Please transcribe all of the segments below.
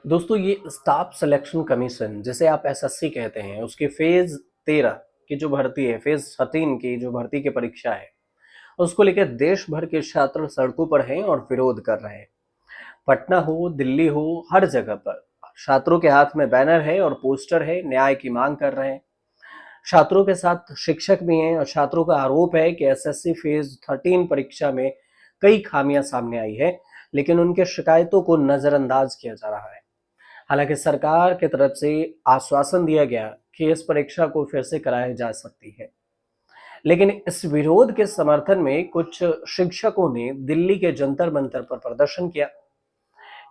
दोस्तों ये staff selection commission जिसे आप एसएससी कहते हैं उसकी फेज 13 की जो भर्ती है, फेज 13 की जो भर्ती की परीक्षा है, उसको लेकर देश भर के छात्र सड़कों पर हैं और विरोध कर रहे हैं। पटना हो, दिल्ली हो, हर जगह पर छात्रों के हाथ में बैनर है और पोस्टर है, न्याय की मांग कर रहे हैं। छात्रों के साथ शिक्षक भी हैं और छात्रों का आरोप है कि एसएससी फेज 13 परीक्षा में कई खामियां सामने आई है, लेकिन उनके शिकायतों को नजरअंदाज किया जा रहा है। हालांकि सरकार की तरफ से आश्वासन दिया गया कि इस परीक्षा को फिर से कराई जा सकती है, लेकिन इस विरोध के समर्थन में कुछ शिक्षकों ने दिल्ली के जंतर मंतर पर प्रदर्शन किया।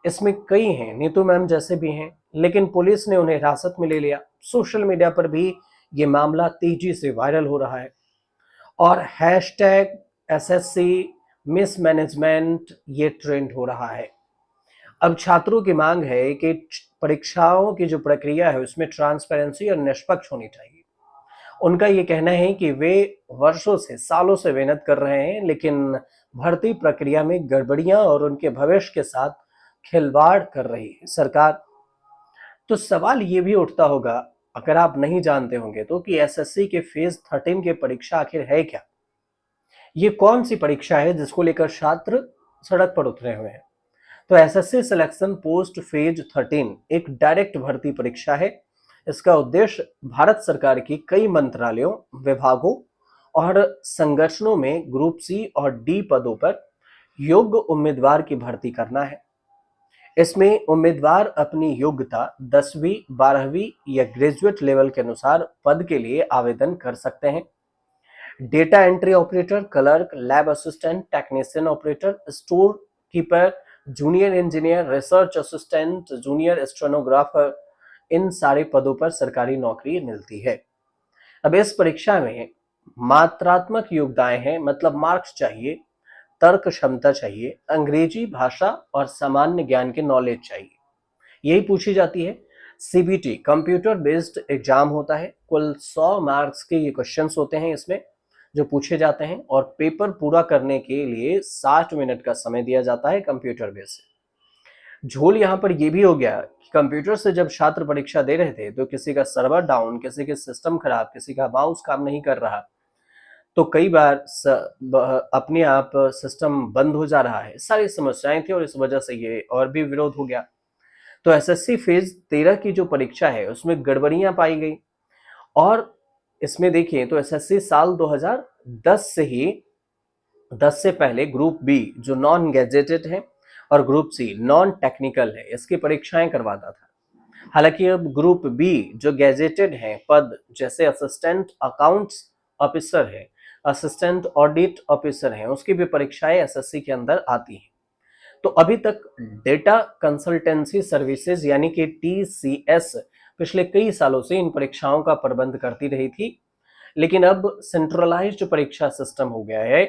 इसमें कई हैं, नीतू मैम जैसे भी हैं, लेकिन पुलिस ने उन्हें हिरासत में ले लिया। सोशल मीडिया पर भी ये मामला तेजी से वायरल हो रहा है और हैशटैग एसएससी मिसमैनेजमेंट ये ट्रेंड हो रहा है। अब छात्रों की मांग है कि परीक्षाओं की जो प्रक्रिया है उसमें ट्रांसपेरेंसी और निष्पक्ष होनी चाहिए। उनका ये कहना है कि वे वर्षों से, सालों से मेहनत कर रहे हैं, लेकिन भर्ती प्रक्रिया में गड़बड़ियां और उनके भविष्य के साथ खिलवाड़ कर रही है सरकार। तो सवाल ये भी उठता होगा, अगर आप नहीं जानते होंगे तो, कि एसएससी के फेज 13 की परीक्षा आखिर है क्या? ये कौन सी परीक्षा है जिसको लेकर छात्र सड़क पर उतरे हुए हैं? तो एसएससी सिलेक्शन पोस्ट फेज 13 एक डायरेक्ट भर्ती परीक्षा है। इसका उद्देश्य भारत सरकार की कई मंत्रालयों, विभागों और संगठनों में ग्रुप सी और डी पदों पर योग्य उम्मीदवार की भर्ती करना है। इसमें उम्मीदवार अपनी योग्यता 10वीं, 12वीं या ग्रेजुएट लेवल के अनुसार पद के लिए आवेदन कर सकते हैं। Data entry operator, clerk, lab assistant, technician operator, store keeper, junior engineer, research assistant, junior stenographer, इन सारे पदों पर सरकारी नौकरी मिलती है। अब इस परीक्षा में मात्रात्मक योग्यताएं हैं, मतलब मार्क्स चाहिए, तर्क क्षमता चाहिए, अंग्रेजी भाषा और सामान्य ज्ञान के नॉलेज चाहिए, यही पूछी जाती है। सीबीटी कंप्यूटर बेस्ड एग्जाम होता है। कुल 100 मार्क्स के ये क्वेश्चंस होते हैं इसमें जो पूछे जाते हैं, और पेपर पूरा करने के लिए 60 मिनट का समय दिया जाता है कंप्यूटर बेस्ड। झोल यहाँ पर यह भी हो गया कि कंप्यूटर से जब छात्र परीक्षा दे रहे थे तो किसी का सर्वर डाउन, किसी के सिस्टम खराब, किसी का माउस काम नहीं कर रहा, तो कई बार अपने आप सिस्टम बंद हो जा रहा है। सारी समस्याएं थी और इस वजह से ये और भी विरोध हो गया। तो एसएससी फेज 13 की जो परीक्षा है उसमें गड़बड़ियां पाई गई। और इसमें देखिए तो एसएससी साल 2010 से ही, 10 से पहले ग्रुप बी जो नॉन गैजेटेड है और ग्रुप सी नॉन टेक्निकल है, इसकी परीक्षाएं करवाता था। हालांकि अब ग्रुप बी जो गैजेटेड है पद, जैसे असिस्टेंट अकाउंट्स ऑफिसर है, असिस्टेंट ऑडिट ऑफिसर है, उसकी भी परीक्षाएं एसएससी के अंदर आती हैं। तो अभी तक डेटा कंसल्टेंसी सर्विसेज यानी कि टीसीएस पिछले कई सालों से इन परीक्षाओं का प्रबंध करती रही थी, लेकिन अब सेंट्रलाइज्ड परीक्षा सिस्टम हो गया है,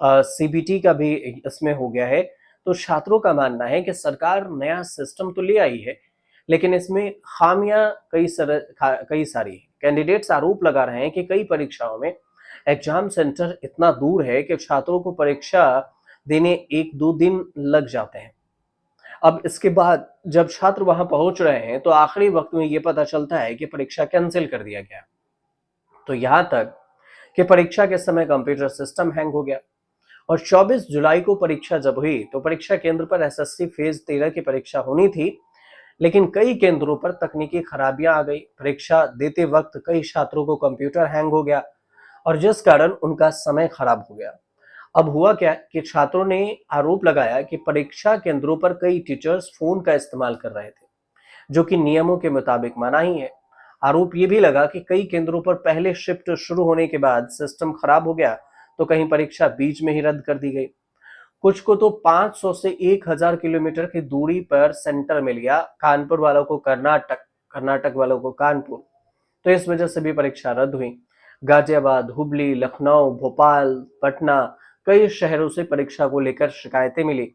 सीबीटी का भी इसमें हो गया है। तो छात्रों का मानना है कि सरकार नया सिस्टम तो ले आई है, लेकिन इसमें खामियां कई सारी हैं। कैंडिडेट्स आरोप लगा रहे हैं कि कई परीक्षाओं में एग्जाम सेंटर इतना दूर है कि छात्रों को परीक्षा देने 1-2 दिन लग जाते हैं। अब इसके बाद जब छात्र वहां पहुंच रहे हैं तो आखिरी वक्त में यह पता चलता है कि परीक्षा कैंसिल कर दिया गया। तो यहां तक कि परीक्षा के समय कंप्यूटर सिस्टम हैंग हो गया। और 24 जुलाई को परीक्षा जब हुई तो परीक्षा केंद्र पर एसएससी फेज 13 की परीक्षा होनी थी, लेकिन कई केंद्रों पर तकनीकी खराबियां आ गई। परीक्षा देते वक्त कई छात्रों को कंप्यूटर हैंग हो गया और जिस कारण उनका समय खराब हो गया। अब हुआ क्या कि छात्रों ने आरोप लगाया कि परीक्षा केंद्रों पर कई टीचर्स फोन का इस्तेमाल कर रहे थे, जो कि नियमों के मुताबिक मनाही है। आरोप ये भी लगा कि कई केंद्रों पर पहले शिफ्ट शुरू होने के बाद सिस्टम खराब हो गया, तो कहीं परीक्षा बीच में ही रद्द कर दी गई। कुछ को तो 500 से 1000 किलोमीटर की दूरी पर सेंटर मिल गया, कानपुर वालों को कर्नाटक, कर्नाटक वालों को कानपुर। तो इस वजह से भी परीक्षा रद्द हुई। गाजियाबाद, हुबली, लखनऊ, भोपाल, पटना, कई शहरों से परीक्षा को लेकर शिकायतें मिली।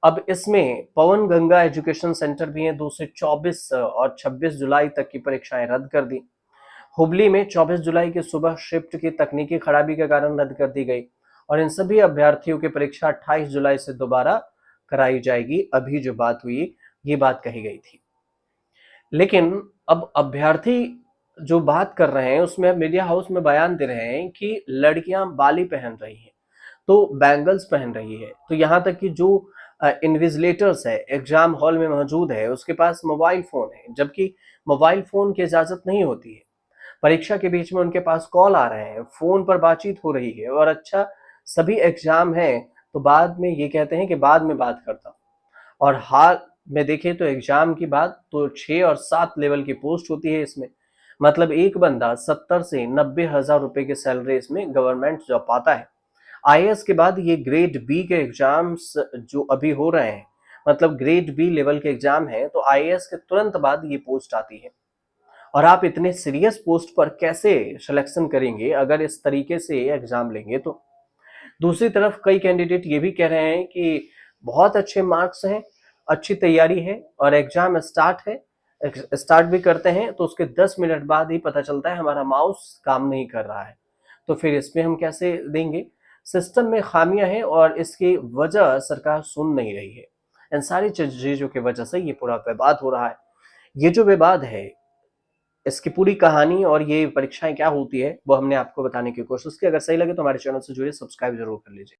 अब इसमें पवन गंगा एजुकेशन सेंटर भी है, 2 से 24 और 26 जुलाई तक की परीक्षाएं रद्द कर दी। हुबली में 24 जुलाई की सुबह शिफ्ट की तकनीकी खराबी के कारण रद्द कर दी गई और इन सभी अभ्यर्थियों की परीक्षा 28 जुलाई से दोबारा कराई जाएगी। अभी जो बात हुई ये बात कही गई थी। लेकिन अब अभ्यर्थी जो बात कर रहे हैं उसमें अब मीडिया हाउस में बयान दे रहे हैं कि लड़कियां बाली पहन रही हैं, तो बैंगल्स पहन रही है, तो यहाँ तक कि जो इन्विजिलेटर्स है एग्जाम हॉल में मौजूद है उसके पास मोबाइल फोन है, जबकि मोबाइल फोन की इजाजत नहीं होती है। परीक्षा के बीच में उनके पास कॉल आ रहे हैं, फोन पर बातचीत हो रही है, और अच्छा सभी एग्जाम है तो बाद में ये कहते हैं कि बाद में बात करता हूँ। और हाल में देखें तो एग्जाम की बात तो 6 और 7 लेवल की पोस्ट होती है इसमें। मतलब एक बंदा 70 से 90 हजार रुपए की सैलरी इसमें गवर्नमेंट जॉब पाता है। आईएएस के बाद ये ग्रेड बी के एग्जाम्स जो अभी हो रहे हैं, मतलब ग्रेड बी लेवल के एग्जाम है, तो आईएएस के तुरंत बाद ये पोस्ट आती है। और आप इतने सीरियस पोस्ट पर कैसे सिलेक्शन करेंगे अगर इस तरीके से एग्जाम लेंगे तो। दूसरी तरफ कई कैंडिडेट ये भी कह रहे हैं कि बहुत अच्छे मार्क्स हैं, अच्छी तैयारी है और एग्जाम स्टार्ट भी करते हैं तो उसके 10 मिनट बाद ही पता चलता है हमारा माउस काम नहीं कर रहा है, तो फिर इसमें हम कैसे देंगे। सिस्टम में खामियां हैं और इसकी वजह सरकार सुन नहीं रही है। इन सारी चीजों की वजह से ये पूरा विवाद हो रहा है। ये जो विवाद है, इसकी पूरी कहानी और ये परीक्षाएं क्या होती है वो हमने आपको बताने की कोशिश की। अगर सही लगे तो हमारे चैनल से जुड़िए, सब्सक्राइब जरूर कर लीजिए।